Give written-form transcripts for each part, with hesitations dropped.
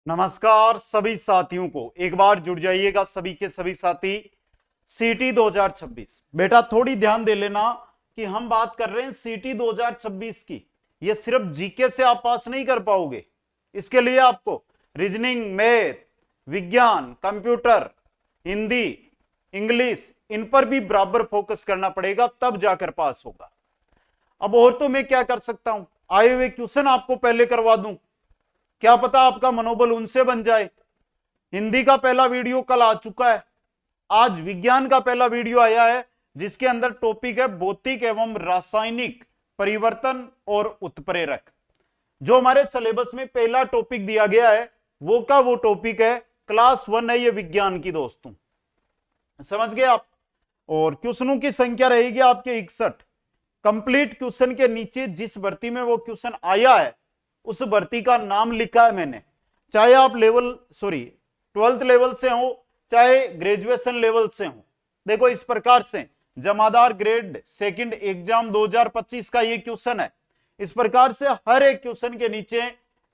नमस्कार सभी साथियों को, एक बार जुड़ जाइएगा सभी के सभी साथी। सीटी 2026 बेटा थोड़ी ध्यान दे लेना कि हम बात कर रहे हैं सीटी 2026 की। ये सिर्फ जीके से आप पास नहीं कर पाओगे, इसके लिए आपको रीजनिंग, मैथ, विज्ञान, कंप्यूटर, हिंदी, इंग्लिश, इन पर भी बराबर फोकस करना पड़ेगा, तब जाकर पास होगा। अब और तो मैं क्या कर सकता हूं, आए हुए क्वेश्चन आपको पहले करवा दूं, क्या पता आपका मनोबल उनसे बन जाए। हिंदी का पहला वीडियो कल आ चुका है, आज विज्ञान का पहला वीडियो आया है जिसके अंदर टॉपिक है भौतिक एवं रासायनिक परिवर्तन और उत्प्रेरक। जो हमारे सिलेबस में पहला टॉपिक दिया गया है वो का वो टॉपिक है, क्लास 1 है ये विज्ञान की दोस्तों, समझ गए आप। और क्वेश्चनों की संख्या रहेगी आपके 61। कंप्लीट क्वेश्चन के नीचे जिस भर्ती में वो क्वेश्चन आया है उस भर्ती का नाम लिखा है मैंने, चाहे आप 12th लेवल से हो चाहे ग्रेजुएशन लेवल से हो। देखो इस प्रकार से जमादार ग्रेड सेकंड एग्जाम 2025 का ये क्वेश्चन है, इस प्रकार से हर एक क्वेश्चन के नीचे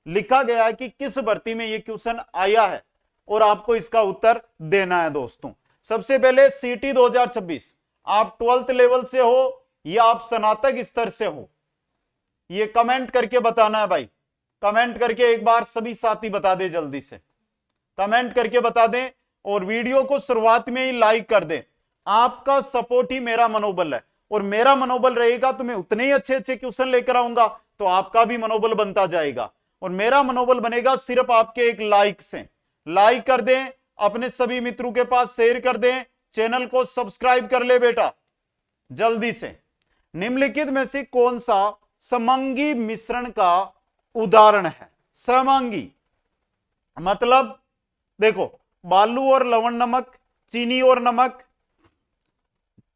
लिखा गया है कि किस भर्ती में ये क्वेश्चन आया है और आपको इसका उत्तर देना है दोस्तों। सबसे पहले सीटी 2026, आप 12th लेवल से हो या आप स्नातक स्तर से हो, ये कमेंट करके बताना है भाई। कमेंट करके एक बार सभी साथी बता दे, जल्दी से कमेंट करके बता दें और वीडियो को शुरुआत में ही लाइक कर दें। आपका सपोर्ट ही मेरा मनोबल है और मेरा मनोबल रहेगा तो मैं उतने ही अच्छे अच्छे क्वेश्चन लेकर आऊंगा, तो आपका भी मनोबल बनता जाएगा। और मेरा मनोबल बनेगा सिर्फ आपके एक लाइक से। लाइक कर दें, अपने सभी मित्रों के पास शेयर कर दें, चैनल को सब्सक्राइब कर ले बेटा जल्दी से। निम्नलिखित में से कौन सा समंगी मिश्रण का उदाहरण है? समंगी मतलब देखो, बालू और लवण नमक, चीनी और नमक,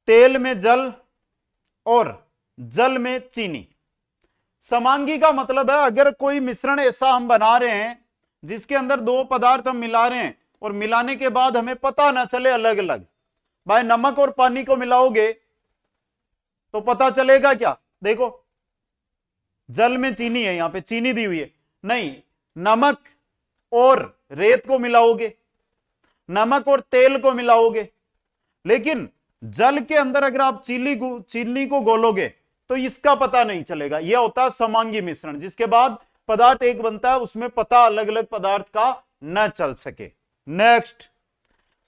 तेल में जल और जल में चीनी। समांगी का मतलब है अगर कोई मिश्रण ऐसा हम बना रहे हैं जिसके अंदर दो पदार्थ हम मिला रहे हैं और मिलाने के बाद हमें पता ना चले अलग अलग। भाई नमक और पानी को मिलाओगे तो पता चलेगा क्या? देखो जल में चीनी है, यहां पे चीनी दी हुई है, नहीं नमक और रेत को मिलाओगे, नमक और तेल को मिलाओगे, लेकिन जल के अंदर अगर आप चीनी को घोलोगे तो इसका पता नहीं चलेगा। यह होता है समांगी मिश्रण, जिसके बाद पदार्थ एक बनता है, उसमें पता अलग अलग पदार्थ का न चल सके। नेक्स्ट,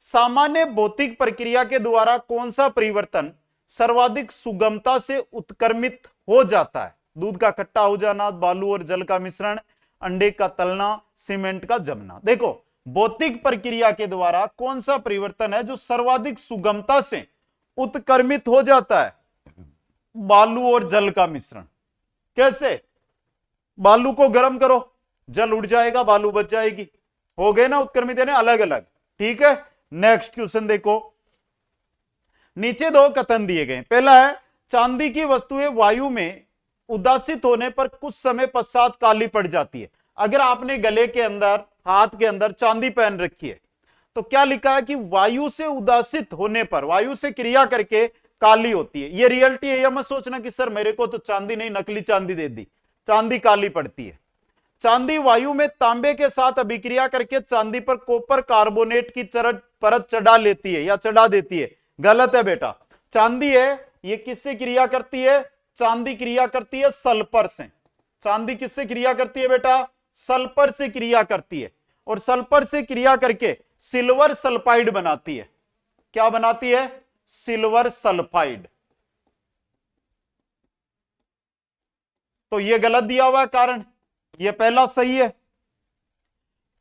सामान्य भौतिक प्रक्रिया के द्वारा कौन सा परिवर्तन सर्वाधिक सुगमता से उत्क्रमित हो जाता है? दूध का खट्टा हो जाना, बालू और जल का मिश्रण, अंडे का तलना, सीमेंट का जमना। देखो भौतिक प्रक्रिया के द्वारा कौन सा परिवर्तन है जो सर्वाधिक सुगमता से उत्क्रमित हो जाता है? बालू और जल का मिश्रण। कैसे? बालू को गर्म करो, जल उड़ जाएगा, बालू बच जाएगी, हो गए ना उत्क्रमित, यानी अलग अलग। ठीक है, नेक्स्ट क्वेश्चन देखो, नीचे दो कथन दिए गए। पहला है चांदी की वस्तुएं वायु में उदासित होने पर कुछ समय पश्चात काली पड़ जाती है। अगर आपने गले के अंदर, हाथ के अंदर चांदी पहन रखी है तो क्या लिखा है कि वायु से उदासित होने पर, वायु से क्रिया करके काली होती है। ये रियलिटी है, या मत सोचना कि सर मेरे को तो चांदी नहीं नकली चांदी दे दी, चांदी काली पड़ती है। चांदी वायु में तांबे के साथ अभिक्रिया करके चांदी पर कॉपर कार्बोनेट की परत चढ़ा लेती है या चढ़ा देती है। गलत है बेटा, चांदी है ये किससे क्रिया करती है? चांदी क्रिया करती है सल्फर से। चांदी किससे क्रिया करती है बेटा? सल्फर से क्रिया करती है, और सल्फर से क्रिया करके सिल्वर सल्फाइड बनाती है। क्या बनाती है? Silver sulphide. तो यह गलत दिया हुआ कारण, यह पहला सही है,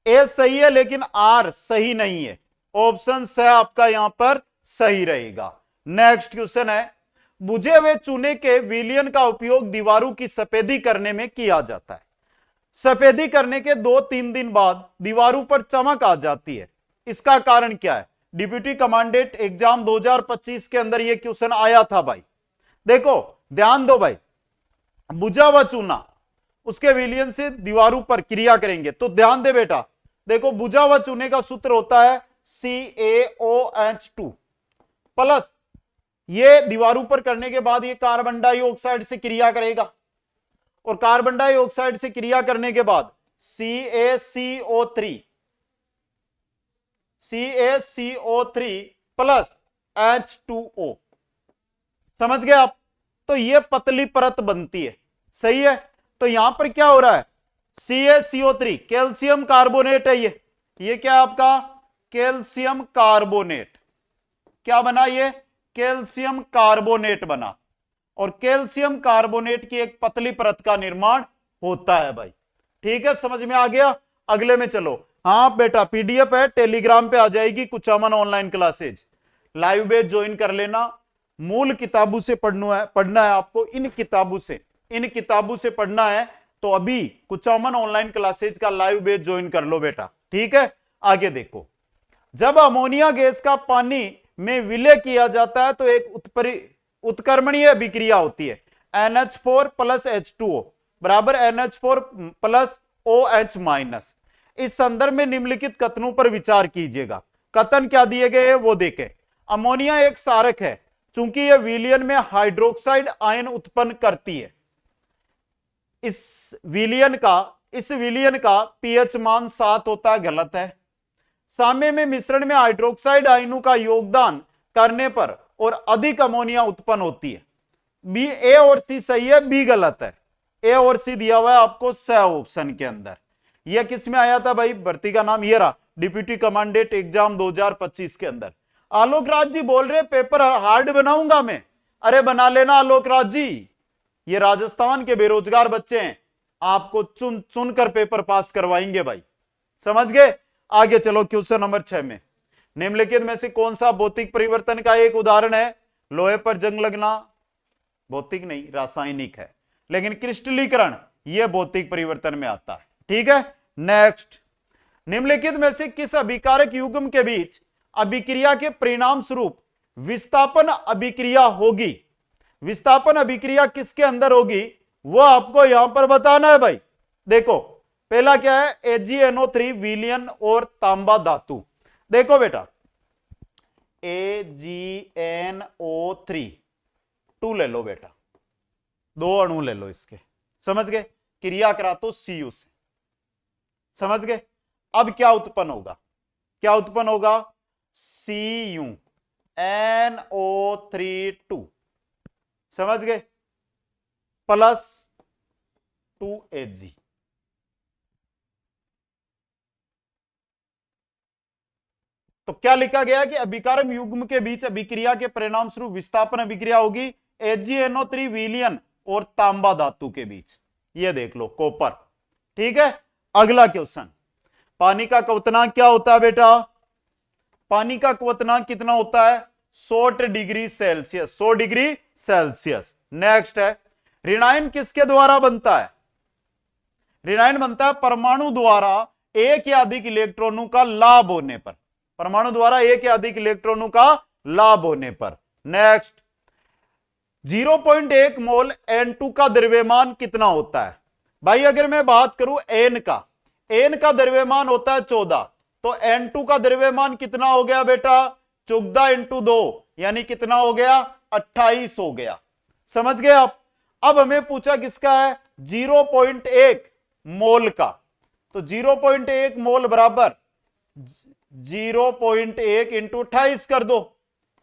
ए सही है, लेकिन आर सही नहीं है। ऑप्शन स आपका यहां पर सही रहेगा। नेक्स्ट क्वेश्चन है, बुझे हुए चूने के विलयन का उपयोग दीवारों की सफेदी करने में किया जाता है। सफेदी करने के 2-3 दिन बाद दीवारों पर चमक आ जाती है, इसका कारण क्या है? डिप्यूटी कमांडेंट एग्जाम 2025 के अंदर यह क्वेश्चन आया था भाई। देखो ध्यान दो भाई, बुझा हुआ चूना उसके विलयन से दीवारों पर क्रिया करेंगे, तो ध्यान दे बेटा। देखो बुझा हुआ चूने का सूत्र होता है CaOH2 प्लस, ये दीवारों पर करने के बाद ये कार्बन डाइऑक्साइड से क्रिया करेगा, और कार्बन डाइऑक्साइड से क्रिया करने के बाद CaCO3 CaCO3 प्लस H2O। समझ गए आप? तो ये पतली परत बनती है, सही है। तो यहां पर क्या हो रहा है, CaCO3 कैल्शियम कार्बोनेट है, ये क्या है आपका, कैल्शियम कार्बोनेट। क्या बना ये, कैल्शियम कार्बोनेट बना। और कैल्शियम कार्बोनेट की एक पतली परत का निर्माण होता है भाई। ठीक है, समझ में आ गया। अगले में चलो। हाँ बेटा, पीडीएफ है, टेलीग्राम पे आ जाएगी, कुचामन ऑनलाइन क्लासेज, लाइव बेच ज्वाइन कर लेना। मूल किताबों से पढ़ना है आपको, इन किताबों से पढ़ना है। तो अभी कुचामन ऑनलाइन क्लासेज का लाइव बेच ज्वाइन कर लो बेटा। ठीक है, आगे देखो। जब अमोनिया गैस का पानी में विलय किया जाता है तो एक उत्क्रमणीय अभिक्रिया होती है, NH4 प्लस H2O बराबर NH4 प्लस OH माइनस। इस संदर्भ में निम्नलिखित कथनों पर विचार कीजिएगा। कथन क्या दिए गए हैं वो देखें। अमोनिया एक क्षारक है, चूंकि यह विलयन में हाइड्रोक्साइड आयन उत्पन्न करती है। इस विलयन का पीएच मान 7 होता है, गलत है। साम्य में मिश्रण में हाइड्रोक्साइड आयनों का योगदान करने पर और अधिक अमोनिया उत्पन्न होती है। बी, ए और सी सही है, बी गलत है। ए और सी दिया हुआ है आपको स ऑप्शन के अंदर। यह किस में आया था भाई, भर्ती का नाम ये रहा, डिप्यूटी कमांडेंट एग्जाम 2025 के अंदर। आलोक राज जी बोल रहे पेपर हार्ड बनाऊंगा मैं। अरे बना लेना आलोक राज जी, ये राजस्थान के बेरोजगार बच्चे हैं, आपको चुन चुन कर पेपर पास करवाएंगे भाई। समझ गए? आगे चलो, क्वेश्चन नंबर 6 में निम्नलिखित में से कौन सा भौतिक परिवर्तन का एक उदाहरण है। लोहे पर जंग लगना भौतिक नहीं, रासायनिक है, लेकिन क्रिस्टलीकरण यह भौतिक परिवर्तन में आता है। ठीक है, नेक्स्ट। निम्नलिखित में से किस अभिकारक युग्म के बीच अभिक्रिया के परिणाम स्वरूप विस्थापन अभिक्रिया होगी। विस्थापन अभिक्रिया किसके अंदर होगी वो आपको यहां पर बताना है भाई। देखो पहला क्या है, AgNO3 विलयन और तांबा धातु। देखो बेटा, AgNO3 2 ले लो बेटा, 2 अणु ले लो इसके। समझ गए? क्रिया करा तो Cu से। समझ गए? अब क्या उत्पन्न होगा, CuNO3 समझ गए, प्लस 2Ag। तो क्या लिखा गया कि अभिकारक युग्म के बीच अभिक्रिया के परिणाम स्वरूप विस्थापन अभिक्रिया होगी AgNO3 विलयन और तांबा धातु के बीच। ये देख लो कॉपर। ठीक है, अगला क्वेश्चन। पानी का क्वथनांक क्या होता है बेटा, पानी का क्वथनांक कितना होता है, 100 degree Celsius, 100 degree Celsius. Next है, ऋणायन किसके द्वारा बनता है, ऋणायन बनता है परमाणु द्वारा एक या अधिक इलेक्ट्रॉनों का लाभ होने पर, परमाणु द्वारा एक या अधिक इलेक्ट्रॉनों का लाभ होने पर। नेक्स्ट, 0.1 मोल N2 का द्रव्यमान कितना होता है। भाई अगर मैं बात करूं N का द्रव्यमान होता है 14, तो N2 का द्रव्यमान कितना हो गया बेटा, 14 इंटू 2 यानी कितना हो गया, 28 हो गया। समझ गए आप? अब हमें पूछा किसका है, 0.1 मोल का। तो 0.1 मोल बराबर 0.1 इंटू 28 कर दो,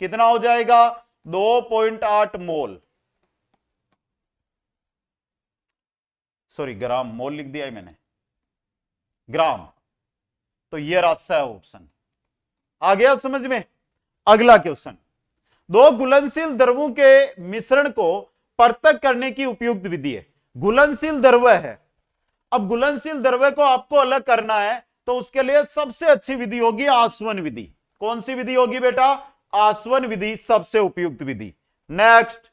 कितना हो जाएगा, 2.8 मोल। सॉरी, ग्राम, मोल लिख दिया है मैंने, ग्राम। तो ये रास्ता है ऑप्शन। आ गया समझ में? अगला क्वेश्चन, 2 घुलनशील द्रवों के मिश्रण को पृथक करने की उपयुक्त विधि है। घुलनशील द्रव्य है, अब घुलनशील द्रव्य को आपको अलग करना है तो उसके लिए सबसे अच्छी विधि होगी आसवन विधि। कौन सी विधि होगी बेटा, आसवन विधि सबसे उपयुक्त विधि। नेक्स्ट,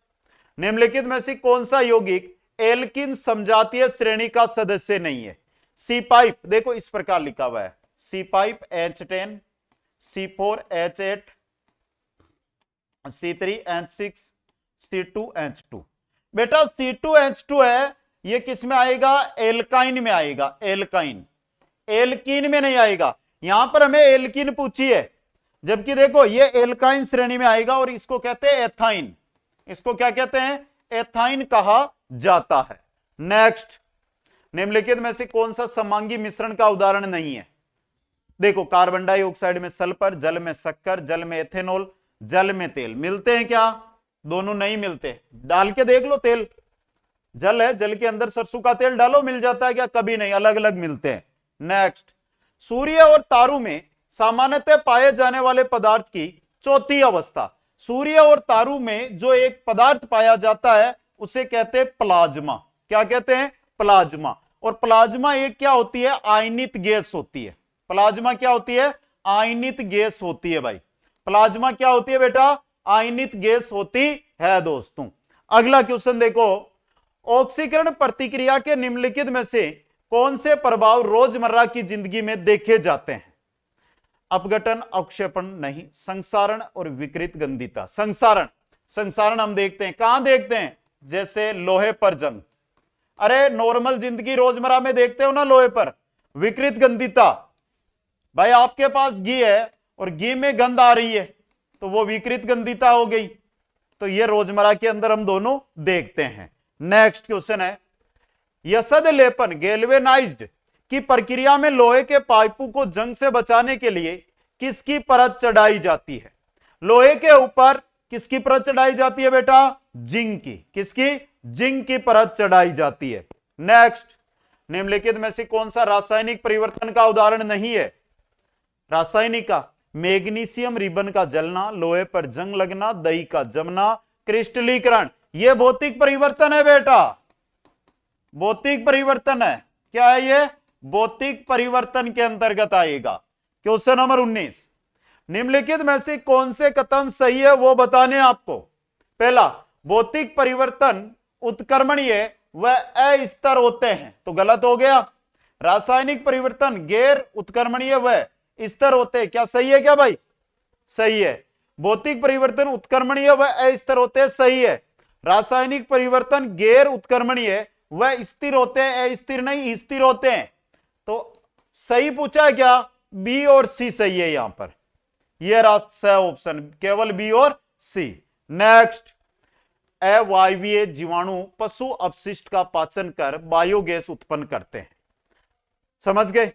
निम्नलिखित में से कौन सा यौगिक एल्किन समजातीय श्रेणी का सदस्य नहीं है। सी पाइप, देखो इस प्रकार लिखा हुआ है, सी pipe H10, C4H8, C3H6, C2H2। बेटा C2H2 है, ये किस में आएगा, एल्काइन में आएगा, एल्काइन, एल्कीन में नहीं आएगा। यहां पर हमें एल्कीन पूछी है, जबकि देखो ये एल्काइन श्रेणी में आएगा और इसको कहते हैं एथाइन। इसको क्या कहते हैं, एथाइन कहा जाता है। नेक्स्ट, निम्नलिखित में से कौन सा समांगी मिश्रण का उदाहरण नहीं है? देखो, कार्बन डाइऑक्साइड में सल्फर, जल में शक्कर, जल में एथेनॉल, जल में तेल। मिलते हैं क्या? दोनों नहीं मिलते। डाल के देख लो तेल, जल है, जल के अंदर सरसों का तेल डालो, मिल जाता है क्या? कभी नहीं, अलग अलग मिलते हैं। नेक्स्ट, सूर्य और तारों में सामान्यतः पाए जाने वाले पदार्थ की चौथी अवस्था। सूर्य और तारों में जो एक पदार्थ पाया जाता है उसे कहते हैं प्लाज्मा। क्या कहते हैं? प्लाज्मा। और प्लाज्मा एक क्या होती है? आयनित गैस होती है। प्लाज्मा क्या होती है? आयनित गैस होती है भाई। प्लाज्मा क्या होती है बेटा? आयनित गैस होती है दोस्तों। अगला क्वेश्चन देखो, ऑक्सीकरण प्रतिक्रिया के निम्नलिखित में से कौन से प्रभाव रोजमर्रा की जिंदगी में देखे जाते हैं? अपघटन, अवक्षेपण नहीं, संसारण और विकृत गंधिता। संसारण हम देखते हैं, कहां देखते हैं? जैसे लोहे पर जंग, अरे नॉर्मल जिंदगी रोजमर्रा में देखते हो ना लोहे पर। विकृत गंधिता, भाई आपके पास घी है और घी में गंध आ रही है तो वो विकृत गंधिता हो गई। तो ये रोजमर्रा के अंदर हम दोनों देखते हैं। नेक्स्ट क्वेश्चन है, यसद लेपन गैल्वेनाइज्ड की प्रक्रिया में लोहे के पाइपों को जंग से बचाने के लिए किसकी परत चढ़ाई जाती है? लोहे के ऊपर किसकी परत चढ़ाई जाती है बेटा? जिंक की। किसकी? जिंक की परत चढ़ाई जाती है। नेक्स्ट, निम्नलिखित में से कौन सा रासायनिक परिवर्तन का उदाहरण नहीं है? रासायनिक का, मैग्नीशियम रिबन का जलना, लोहे पर जंग लगना, दही का जमना, क्रिस्टलीकरण। यह भौतिक परिवर्तन है बेटा, भौतिक परिवर्तन है। क्या है ये? भौतिक परिवर्तन के अंतर्गत आएगा। क्वेश्चन नंबर 19, निम्नलिखित में से कौन से कथन सही है वो बताने आपको। पहला, भौतिक परिवर्तन उत्क्रमणीय व अस्थिर होते हैं, तो गलत हो गया। रासायनिक परिवर्तन गैर उत्क्रमणीय व स्थिर होते हैं, क्या सही है क्या भाई? सही है। भौतिक परिवर्तन उत्क्रमणीय व अस्थिर होते हैं, सही है। रासायनिक परिवर्तन गैर उत्क्रमणीय व स्थिर होते हैं, अस्थिर नहीं स्थिर होते हैं। तो सही पूछा है क्या? बी और सी सही है यहां पर। यह रास्ता ऑप्शन, केवल बी और सी। नेक्स्ट, अवायवीय जीवाणु पशु अपशिष्ट का पाचन कर बायोगैस उत्पन्न करते हैं। समझ गए?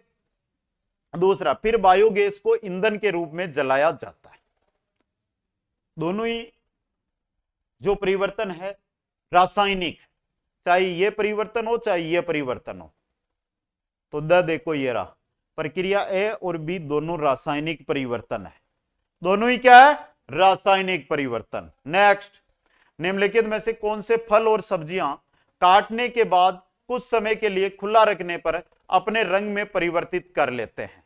दूसरा, फिर बायोगैस को ईंधन के रूप में जलाया जाता है। दोनों ही जो परिवर्तन है रासायनिक, चाहे ये परिवर्तन हो चाहे ये परिवर्तन हो। तो देखो ये रहा, प्रक्रिया ए और बी दोनों रासायनिक परिवर्तन है। दोनों ही क्या है? रासायनिक परिवर्तन। नेक्स्ट, निम्नलिखित में से कौन से फल और सब्जियां काटने के बाद कुछ समय के लिए खुला रखने पर अपने रंग में परिवर्तित कर लेते हैं?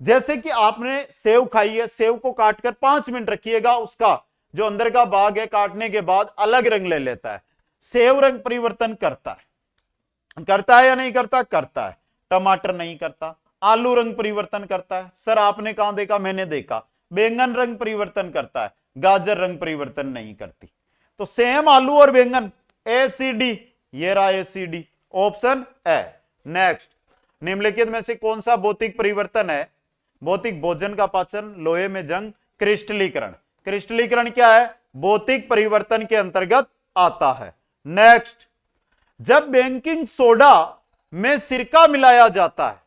जैसे कि आपने सेव खाई है, सेव को काटकर 5 मिनट रखिएगा, उसका जो अंदर का भाग है काटने के बाद अलग रंग ले लेता है। सेव रंग परिवर्तन करता है या नहीं करता? करता है। टमाटर नहीं करता। आलू रंग परिवर्तन करता है। सर आपने कहां देखा? मैंने देखा। बैंगन रंग परिवर्तन करता है, गाजर रंग परिवर्तन नहीं करती। तो सेम आलू और बैंगन, एसीडी, ये रहा एसीडी, ऑप्शन ए। नेक्स्ट, निम्नलिखित में से कौन सा भौतिक परिवर्तन है? भौतिक, भोजन का पाचन, लोहे में जंग, क्रिस्टलीकरण। क्रिस्टलीकरण क्या है? भौतिक परिवर्तन के अंतर्गत आता है। नेक्स्ट, जब बेकिंग सोडा में सिरका मिलाया जाता है,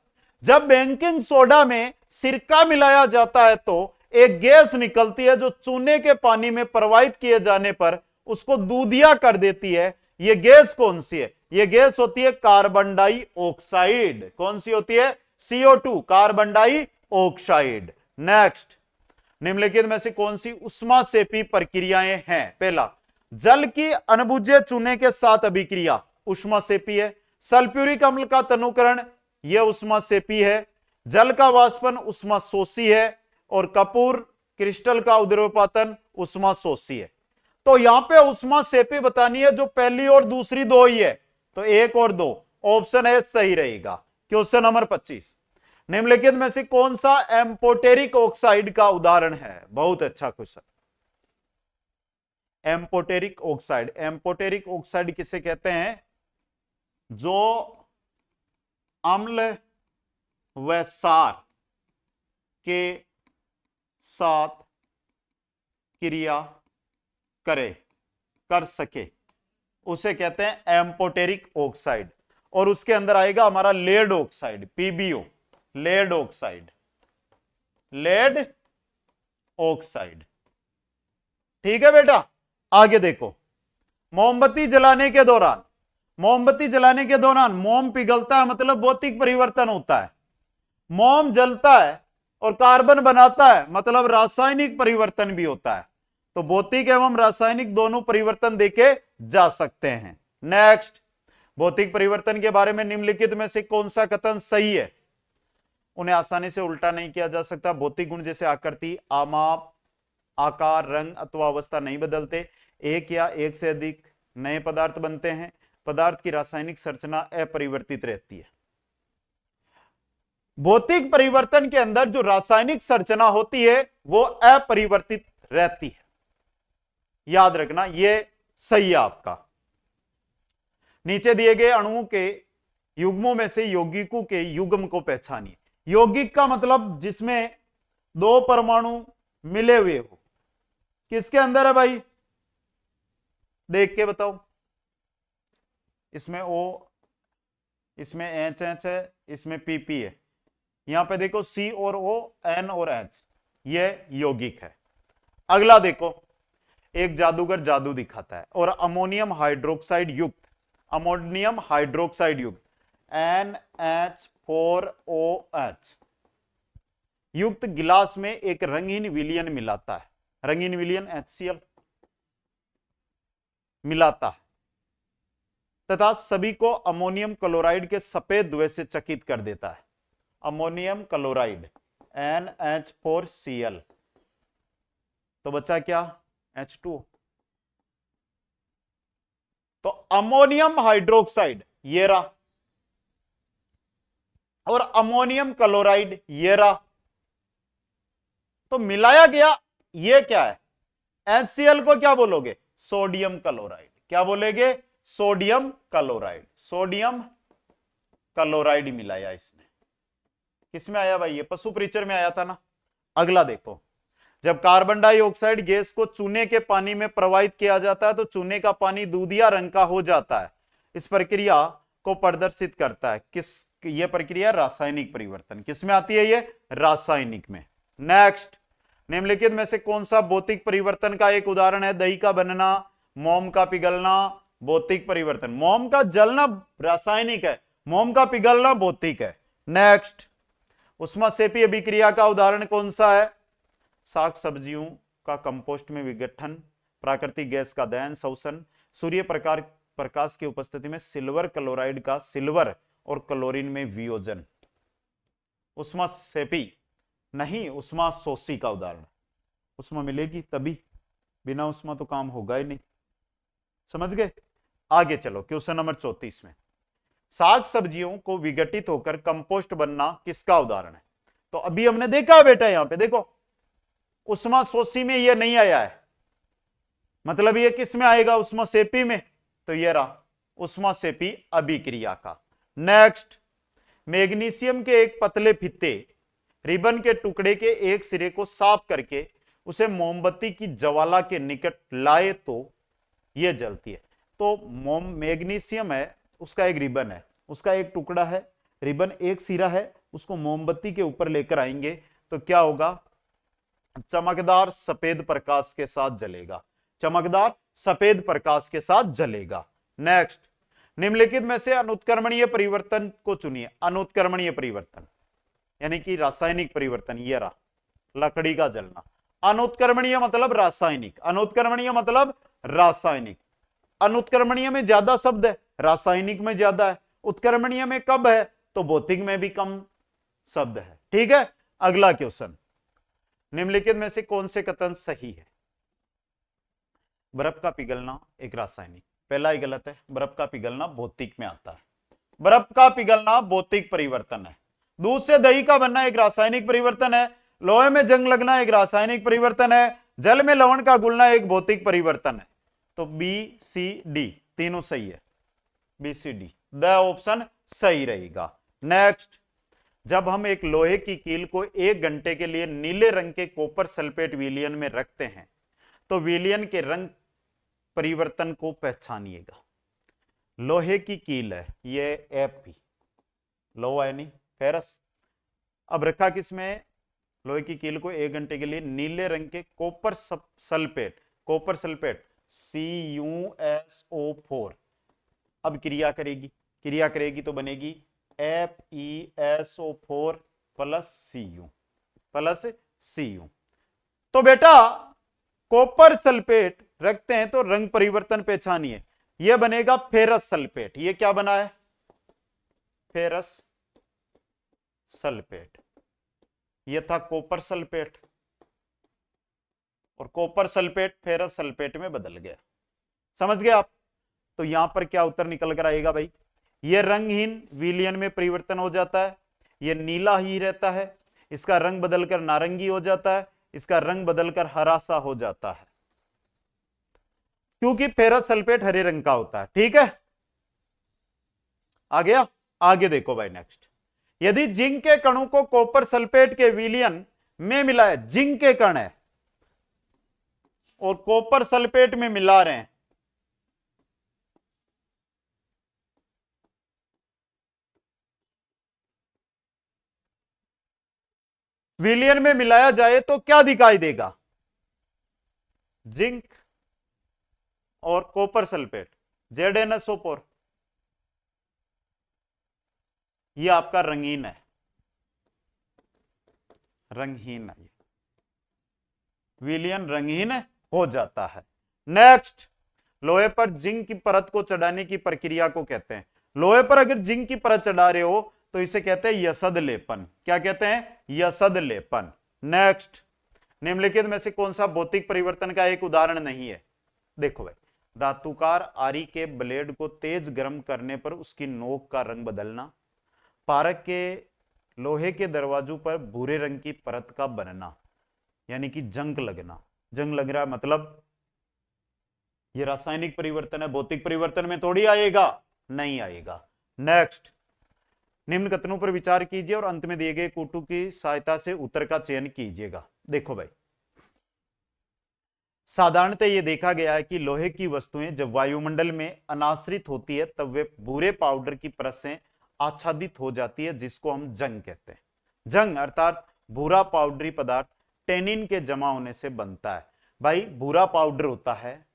जब बेकिंग सोडा में सिरका मिलाया जाता है तो एक गैस निकलती है जो चूने के पानी में प्रवाहित किए जाने पर उसको दूधिया कर देती है। यह गैस कौन सी है? यह गैस होती है कार्बन डाइऑक्साइड। कौन सी होती है? CO2, carbon dioxide. नेक्स्ट, निम्नलिखित में से कौन सी ऊष्मासेपी प्रक्रियाएं हैं? पहला, जल की अनबुझे चूने के साथ अभिक्रिया ऊष्मासेपी है। सल्फ्यूरिक अम्ल का तनुकरण, यह ऊष्मासेपी है। जल का वाष्पन ऊष्माशोषी है। और कपूर क्रिस्टल का उद्रवपातन ऊष्माशोषी है। तो यहां पे ऊष्मासेपी बतानी है, जो पहली और दूसरी दो ही है, तो 1 और 2, ऑप्शन ए सही रहेगा। क्वेश्चन नंबर 25, निम्नलिखित में से कौन सा एम्पोटेरिक ऑक्साइड का उदाहरण है? बहुत अच्छा question. Amphoteric oxide, amphoteric oxide किसे कहते हैं? जो अम्ल व क्षार के साथ क्रिया कर सके उसे कहते हैं एम्पोटेरिक ऑक्साइड। और उसके अंदर आएगा हमारा lead oxide, PbO, lead oxide, lead oxide. ठीक है बेटा। आगे देखो, मोमबत्ती जलाने के दौरान, मोमबत्ती जलाने के दौरान मोम पिघलता है, मतलब भौतिक परिवर्तन होता है। मोम जलता है और कार्बन बनाता है, मतलब रासायनिक परिवर्तन भी होता है। तो भौतिक एवं रासायनिक दोनों परिवर्तन देखे जा सकते हैं। नेक्स्ट, भौतिक परिवर्तन के बारे में निम्नलिखित में से कौन सा कथन सही है? उन्हें आसानी से उल्टा नहीं किया जा सकता। भौतिक गुण जैसे आकृति, आमाप, आकार, रंग अथवा अवस्था नहीं बदलते। एक या एक से अधिक नए पदार्थ बनते हैं। पदार्थ की रासायनिक संरचना अपरिवर्तित रहती है। भौतिक परिवर्तन के अंदर जो रासायनिक संरचना होती है वो अपरिवर्तित रहती है। याद रखना, यह सही है आपका। नीचे दिए गए अणुओं के युग्मों में से यौगिकों के युग्म को पहचानिए। यौगिक का मतलब जिसमें दो परमाणु मिले हुए हो। किसके अंदर है भाई? देख के बताओ। इसमें O, इसमें HH है, इसमें PP है। यहां पे देखो C और O, N और H, ये यौगिक है। अगला देखो, एक जादूगर जादू दिखाता है और अमोनियम हाइड्रोक्साइड युक्त, अमोनियम हाइड्रोक्साइड युक्त NH4OH युक्त गिलास में एक रंगीन विलयन मिलाता है। रंगीन विलयन HCl मिलाता है तथा सभी को अमोनियम क्लोराइड के सफेद धुएं से चकित कर देता है। अमोनियम क्लोराइड NH4Cl, तो बचा क्या? H2O। तो अमोनियम हाइड्रोक्साइड ये रहा और अमोनियम क्लोराइड ये रहा, तो मिलाया गया। ये क्या है? HCl को क्या बोलोगे? Sodium chloride. क्या बोलेगे? Sodium chloride. सोडियम क्लोराइड मिलाया इसने। किसमें आया भाई? ये पशु परीक्षण में आया था ना। अगला देखो, जब कार्बन डाइऑक्साइड गैस को चूने के पानी में प्रवाहित किया जाता है तो चूने का पानी दूधिया रंग का हो जाता है। इस प्रक्रिया को प्रदर्शित करता है किस? यह प्रक्रिया रासायनिक परिवर्तन। किसमें आती है? ये रासायनिक में। नेक्स्ट, निम्नलिखित में से कौन सा भौतिक परिवर्तन का एक उदाहरण है? दही का बनना, मोम का पिघलना, भौतिक परिवर्तन। मोम का जलना रासायनिक है, मोम का पिघलना भौतिक है। नेक्स्ट, ऊष्माक्षेपी अभिक्रिया का उदाहरण कौन सा है? साग सब्जियों का कंपोस्ट में विघटन, प्राकृतिक गैस का दहन, शोषण, सूर्य प्रकाश की उपस्थिति में सिल्वर क्लोराइड का सिल्वर और क्लोरीन में वियोजन। ऊष्माक्षेपी नहीं, ऊष्माशोषी का उदाहरण। ऊष्मा मिलेगी तभी, बिना ऊष्मा तो काम होगा ही नहीं। समझ गए? आगे चलो, क्वेश्चन नंबर 34 में, साग सब्जियों को विघटित होकर कंपोस्ट बनना किसका उदाहरण है? तो अभी हमने देखा है बेटा, यहां पे देखो ऊष्माशोषी में ये नहीं आया है, मतलब ये किस में आएगा? ऊष्माक्षेपी में। तो ये रहा ऊष्माक्षेपी अभिक्रिया का। नेक्स्ट, मैग्नीशियम के एक पतले फीते रिबन के टुकड़े के एक सिरे को साफ करके उसे मोमबत्ती की ज्वाला के निकट लाए तो यह जलती है। तो मैग्नीशियम है, उसका एक रिबन है, उसका एक टुकड़ा है, रिबन एक सिरा है, उसको मोमबत्ती के ऊपर लेकर आएंगे तो क्या होगा? चमकदार सफेद प्रकाश के साथ जलेगा। चमकदार सफेद प्रकाश के साथ जलेगा। नेक्स्ट, निम्नलिखित में से अनुत्क्रमणीय परिवर्तन को चुनिए। अनुत्क्रमणीय परिवर्तन यानी कि रासायनिक परिवर्तन। ये रहा लकड़ी का जलना। अनुत्क्रमणीय मतलब रासायनिक, अनुत्क्रमणीय मतलब रासायनिक। अनुत्क्रमणीय में ज्यादा शब्द है, रासायनिक में ज्यादा है। उत्क्रमणीय में कब है? तो भौतिक में भी कम शब्द है। ठीक है। अगला क्वेश्चन, निम्नलिखित में से कौन से कथन सही है? बर्फ का पिघलना एक रासायनिक, पहला ही गलत है। बर्फ का पिघलना भौतिक में आता है। बर्फ का पिघलना भौतिक परिवर्तन है। दूध से दही का बनना एक रासायनिक परिवर्तन है। लोहे में जंग लगना एक रासायनिक परिवर्तन है। जल में लवण का घुलना एक भौतिक परिवर्तन है। तो बी सी डी तीनों सही है। B C D the option सही रहेगा। नेक्स्ट, जब हम एक लोहे की कील को 1 घंटे के लिए नीले रंग के कॉपर सल्फेट विलयन में रखते हैं तो विलयन के रंग परिवर्तन को पहचानिएगा। लोहे की कील है ये Fe, लोहा है नहीं, फेरस। अब रखा किसमें, लोहे की कील को 1 घंटे के लिए नीले रंग के copper sulphate, copper sulphate CuSO4, अब क्रिया करेगी, क्रिया करेगी तो बनेगी FeSO4 प्लस Cu। तो बेटा कॉपर सल्फेट रखते हैं तो रंग परिवर्तन पहचानिए, यह बनेगा फेरस सल्फेट। यह क्या बना है, फेरस सल्फेट। यह था कॉपर सल्फेट, और कॉपर सल्फेट फेरस सल्फेट में बदल गया। समझ गए आप? तो यहां पर क्या उत्तर निकल कर आएगा भाई, यह रंगहीन विलयन में परिवर्तन हो जाता है, यह नीला ही रहता है, इसका रंग बदलकर नारंगी हो जाता है, इसका रंग बदलकर हरा सा हो जाता है, क्योंकि फेरस सल्फेट हरे रंग का होता है। ठीक है, आ गया? आगे देखो भाई नेक्स्ट, यदि जिंक के कणों को कॉपर सल्फेट के विलयन में मिलाया, जिंक के कण है और कॉपर सल्फेट में मिला रहे हैं, विलयन में मिलाया जाए तो क्या दिखाई देगा, जिंक और कॉपर सल्फेट ZnSO4, ये आपका रंगीन है, रंगहीन है, विलयन रंगहीन हो जाता है। नेक्स्ट, लोहे पर जिंक की परत को चढ़ाने की प्रक्रिया को कहते हैं, लोहे पर अगर जिंक की परत चढ़ा रहे हो तो इसे कहते हैं यसद लेपन। क्या कहते हैं, यसद लेपन। नेक्स्ट, निम्नलिखित में से कौन सा भौतिक परिवर्तन का एक उदाहरण नहीं है? देखो भाई, धातुकार आरी के ब्लेड को तेज गर्म करने पर उसकी नोक का रंग बदलना, पारक के लोहे के दरवाजों पर भूरे रंग की परत का बनना, यानी कि जंग लगना। जंग लग रहा मतलब ये रासायनिक परिवर्तन है, भौतिक परिवर्तन में थोड़ी आएगा, नहीं आएगा। नेक्स्ट, निम्न कथनों पर विचार कीजिए और अंत में दिए गए कोटू की सहायता से उत्तर का चयन कीजिएगा। देखो भाई, साधारणतः यह देखा गया है कि लोहे की वस्तुएं जब वायुमंडल में अनाश्रित होती है तब वे भूरे पाउडर की परत से आच्छादित हो जाती है, जिसको हम जंग कहते हैं। जंग अर्थात भूरा पाउडरी पदार्थ टेनिन के जमा होने से बनता है। भाई भूरा पाउडर होता है,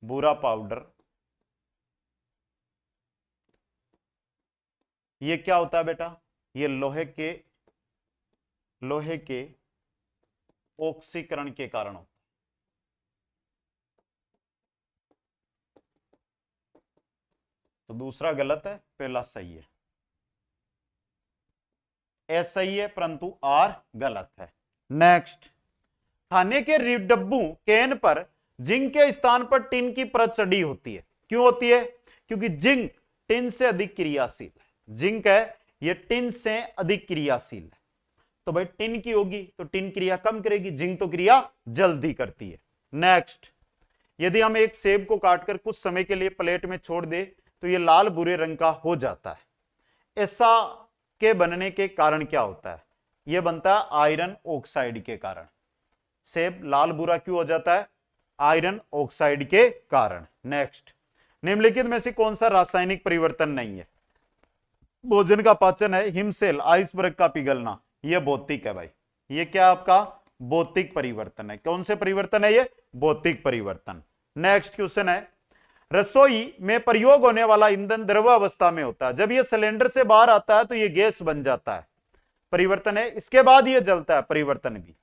भूरा पाउडर, ये क्या होता है बेटा, ये लोहे के ऑक्सीकरण के कारण होता है। तो दूसरा गलत है, पहला सही है। एस सही है परंतु आर गलत है। नेक्स्ट, खाने के डब्बू कैन पर जिंक के स्थान पर टिन की परत चढ़ी होती है। क्यों होती है? क्योंकि जिंक टिन से अधिक क्रियाशील है। जिंक है ये टिन से अधिक क्रियाशील है, तो भाई टिन की होगी तो टिन क्रिया कम करेगी, जिंक तो क्रिया जल्दी करती है। नेक्स्ट, यदि हम एक सेब को काटकर कुछ समय के लिए प्लेट में छोड़ दे तो यह लाल भूरे रंग का हो जाता है। ऐसा के बनने के कारण क्या होता है? यह बनता है आयरन ऑक्साइड के कारण। सेब लाल भूरा क्यों हो जाता है? आयरन ऑक्साइड के कारण। नेक्स्ट, निम्नलिखित में से कौन सा रासायनिक परिवर्तन नहीं है? भोजन का पाचन है, हिमसेल, आइसबर्ग का पिघलना, यह भौतिक है भाई। यह क्या आपका भौतिक परिवर्तन है। कौन से परिवर्तन है ये? भौतिक परिवर्तन। नेक्स्ट क्वेश्चन है, रसोई में प्रयोग होने वाला ईंधन द्रव अवस्था में होता है, जब यह सिलेंडर से बाहर आता है तो यह गैस बन जाता है, परिवर्तन है, इसके बाद यह जलता है, परिवर्तन भी।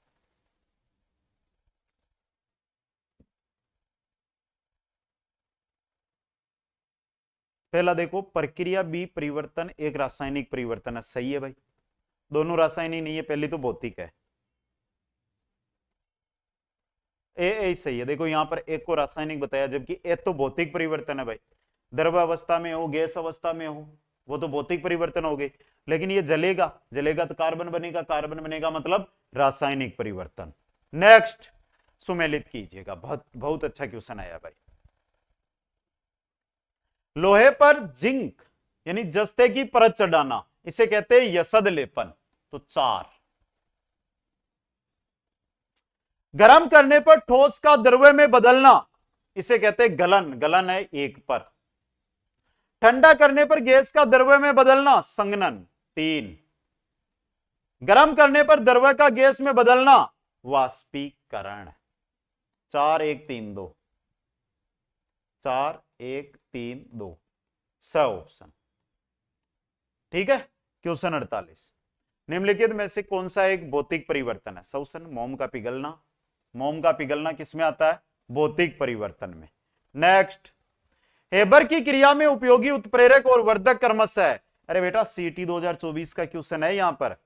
पहला देखो, प्रक्रिया बी परिवर्तन एक रासायनिक परिवर्तन है, सही है भाई। दोनों रासायनिक नहीं है, पहली तो भौतिक है। ए सही है। देखो यहां पर एक को रासायनिक बताया जबकि ए तो भौतिक परिवर्तन है भाई। द्रव अवस्था में हो, गैस अवस्था में हो, वो तो भौतिक परिवर्तन हो गई, लेकिन ये जलेगा, जलेगा तो कार्बन बनेगा, कार्बन बनेगा मतलब रासायनिक परिवर्तन। नेक्स्ट, सुमेलित कीजिएगा, बहुत बहुत अच्छा क्वेश्चन आया भाई। लोहे पर जिंक यानी जस्ते की परत चढ़ाना, इसे कहते हैं यसद लेपन। तो 4, गर्म करने पर ठोस का द्रव्य में बदलना, इसे कहते हैं गलन, गलन है 1 पर। ठंडा करने पर गैस का द्रव्य में बदलना, संघनन। 3, गर्म करने पर द्रव्य का गैस में बदलना, वाष्पीकरण। 4 1 3 2, 4 1 3 2, स ऑप्शन। ठीक है। क्वेश्चन 48, निम्नलिखित में से कौन सा एक भौतिक परिवर्तन है? श्वसन, मोम का पिघलना। मोम का पिघलना किसमें आता है? भौतिक परिवर्तन में। नेक्स्ट, हेबर की क्रिया में उपयोगी उत्प्रेरक और वर्धक क्रमशः है। अरे बेटा सीटी 2024 का क्वेश्चन है यहां पर।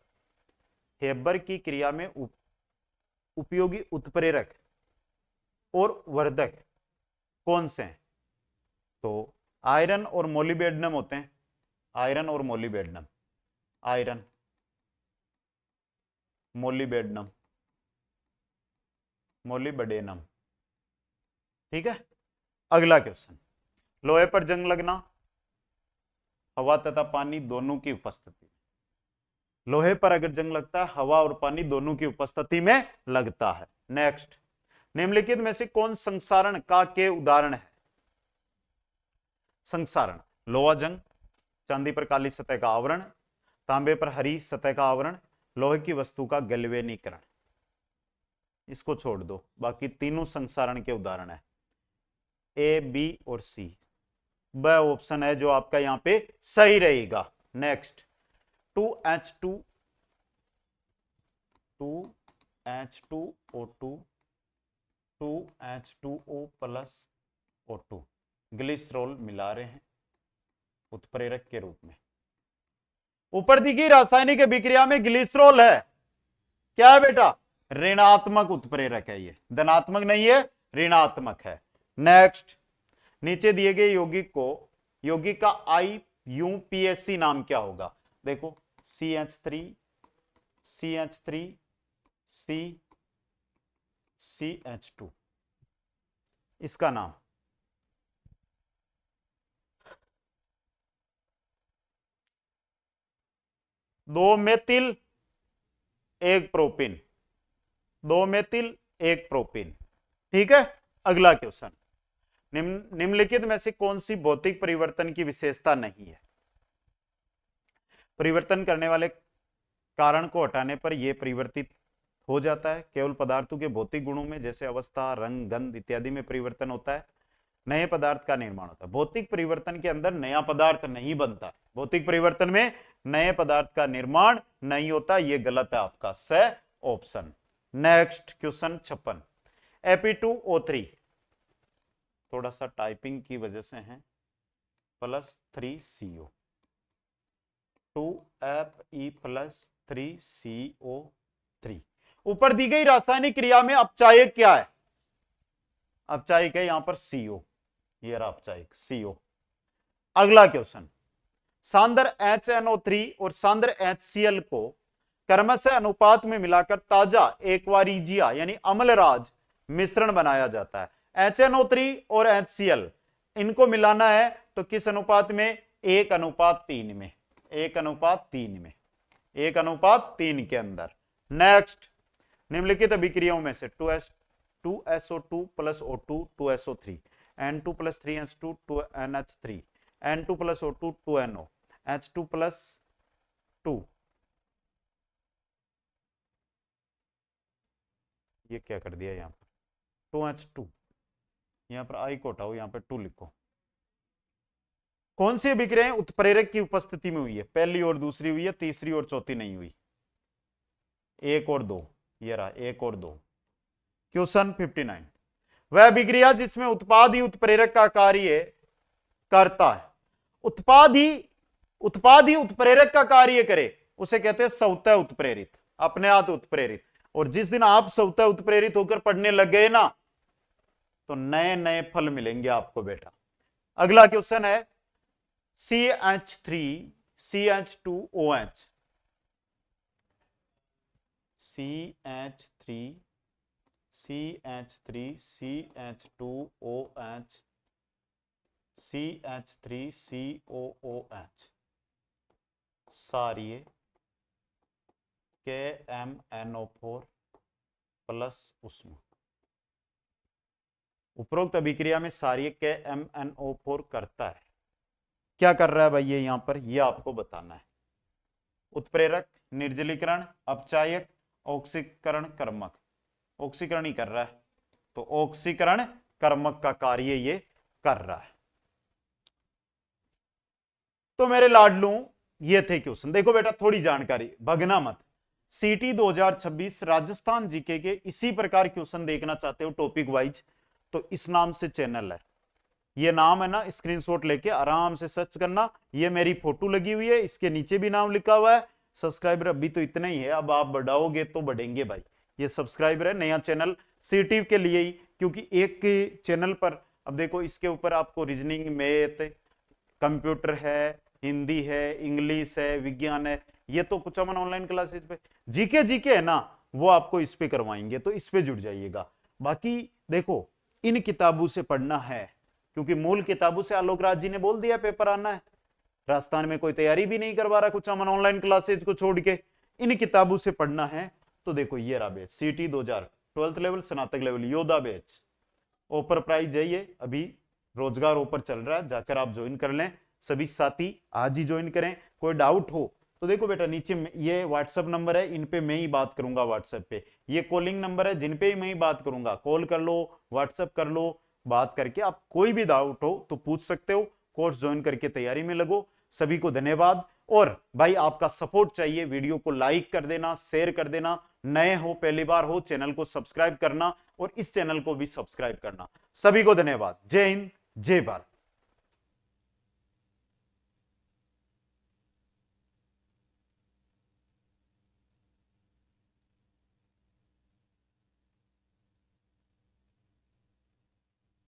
हेबर की क्रिया में उपयोगी उत्प्रेरक और वर्धक कौन से हैं? तो आयरन और मोलिबेडनम होते हैं। आयरन और मोलिबेडनम, आयरन, मोलिबेडनम, मोलिबेडेनम। ठीक है। अगला क्वेश्चन, लोहे पर जंग लगना, हवा तथा पानी दोनों की उपस्थिति। लोहे पर अगर जंग लगता है, हवा और पानी दोनों की उपस्थिति में लगता है। नेक्स्ट, निम्नलिखित में से कौन संसारण का के उदाहरण है? संसारण, लोहा जंग, चांदी पर काली सतह का आवरण, तांबे पर हरी सतह का आवरण, लोहे की वस्तु का गैल्वेनीकरण। इसको छोड़ दो, बाकी तीनों संसारण के उदाहरण है। ए, बी और सी, ब ऑप्शन है जो आपका यहां पे सही रहेगा। Next, 2H2, 2H2O2, 2H2O plus O2 glycerol मिला रहे हैं उत्प्रेरक के रूप में। ऊपर दी गई रासायनिक अभिक्रिया में ग्लिसरॉल है, क्या है बेटा? ऋणात्मक उत्प्रेरक है, ये धनात्मक नहीं है, ऋणात्मक है। नेक्स्ट, नीचे दिए गए यौगिक का IUPAC नाम क्या होगा? देखो, CH3, CH3, CH2, इसका नाम। दो मेथिल एक प्रोपिन, 2 मेथिल 1 प्रोपिन। ठीक है। अगला क्वेश्चन, निम्नलिखित में से कौन सी भौतिक परिवर्तन की विशेषता नहीं है? परिवर्तन करने वाले कारण को हटाने पर यह परिवर्तित हो जाता है। केवल पदार्थों के भौतिक गुणों में, जैसे अवस्था, रंग, गंध इत्यादि में परिवर्तन होता है। नए पदार्थ का निर्माण होता है। भौतिक परिवर्तन के अंदर नया पदार्थ नहीं बनता। भौतिक परिवर्तन में नए पदार्थ का निर्माण नहीं होता। यह गलत है आपका, स ऑप्शन। नेक्स्ट क्वेश्चन 56, Fe2O3, थोड़ा सा टाइपिंग की वजह से है, +3CO, 2Fe+3CO3। ऊपर दी गई रासायनिक क्रिया में अपचायक क्या है? अपचायक है यहां पर CO, ये रहा अपचायक CO। अगला क्वेश्चन, सांद्र HNO3 और सांद्र HCl को क्रमशः अनुपात में मिलाकर ताजा एक्वारिजिया यानी अम्लराज मिश्रण बनाया जाता है। HNO3 और HCl इनको मिलाना है तो किस अनुपात में? 1:3 में, 1:3 में, 1:3 के अंदर। नेक्स्ट, निम्नलिखित अभिक्रियाओं में से 2SO2 plus O2 2SO3, N2 plus 3H2 2NH3, N2 plus O2 2NO, H2 plus 2, ये क्या कर दिया यहां पर? 2H2, यहां पर I को हटाओ, यहां पर 2 लिखो। कौन सी अभिक्रियाएं उत्प्रेरक की उपस्थिति में हुई है? पहली और दूसरी हुई है, तीसरी और चौथी नहीं हुई। 1 और 2, ये रहा 1 और 2। क्वेश्चन 59, वह अभिक्रिया जिसमें उत्पाद ही उत्प्रेरक का कार्य करता है। उत्पाद ही उत्प्रेरक का कार्य करे उसे कहते हैं स्वतः उत्प्रेरित, अपने आप उत्प्रेरित। और जिस दिन आप स्वतः उत्प्रेरित होकर पढ़ने लग गए ना, तो नए नए फल मिलेंगे आपको बेटा। अगला क्वेश्चन है CH3 CH2OH, CH3 CH3 CH2OH, CH3COOH, सारिये KMNO4 plus उष्मा। उपरोक्त अभिक्रिया में सारिये KMNO4 करता है, क्या कर रहा है भाई ये यहां पर, ये आपको बताना है। उत्प्रेरक, निर्जलीकरण, अपचायक, ऑक्सीकरण कर्मक, ऑक्सीकरण ही कर रहा है, तो ऑक्सीकरण कर्मक का कार्य ये कर रहा है। तो मेरे लाडलू ये थे क्वेश्चन। देखो बेटा थोड़ी जानकारी, भगना मत। सीटी 2026 राजस्थान जीके के इसी प्रकार क्वेश्चन देखना चाहते हो टॉपिक वाइज, तो इस नाम से चैनल है, ये नाम है ना, स्क्रीनशॉट लेके आराम से सर्च करना। ये मेरी फोटो लगी हुई है, इसके नीचे भी नाम लिखा हुआ है। सब्सक्राइबर अभी तो इतना ही है, अब आप बढ़ाओगे तो बढ़ेंगे भाई। ये सब्सक्राइबर है, नया चैनल सीटी के लिए ही, क्योंकि एक चैनल पर अब देखो इसके ऊपर आपको रीजनिंग, मैथ, कंप्यूटर है, हिंदी है, इंग्लिश है, विज्ञान है, ये तो कुछ अमन ऑनलाइन क्लासेस पे। जीके है ना, वो आपको इस पे करवाएंगे, तो इस पे जुड़ जाइएगा। बाकी देखो इन किताबों से पढ़ना है, क्योंकि मूल किताबों से आलोक राज जी ने बोल दिया पेपर आना है। राजस्थान में कोई तैयारी भी नहीं करवा रहा कुछ अमन ऑनलाइन क्लासेज को छोड़ के, इन किताबों से पढ़ना है। तो देखो ये रहा बैच, सीटी 2000 12th लेवल, स्नातक लेवल, योद्धा बैच। ऑफर प्राइस है ये, अभी रोजगार ऑफर चल रहा है, जाकर आप ज्वाइन कर लें। सभी साथी आज ही ज्वाइन करें। कोई डाउट हो तो देखो बेटा नीचे ये व्हाट्सएप नंबर है, इन पे मैं ही बात करूंगा व्हाट्सएप पे। ये कॉलिंग नंबर है, जिन पे ही मैं ही बात करूंगा, कॉल कर लो, व्हाट्सएप कर लो, बात करके आप कोई भी डाउट हो तो पूछ सकते हो। कोर्स ज्वाइन करके तैयारी में लगो। सभी को धन्यवाद। और भाई आपका सपोर्ट चाहिए, वीडियो को लाइक कर देना, शेयर कर देना, नए हो पहली बार हो चैनल को सब्सक्राइब करना, और इस चैनल को भी सब्सक्राइब करना। सभी को धन्यवाद। जय हिंद, जय भारत।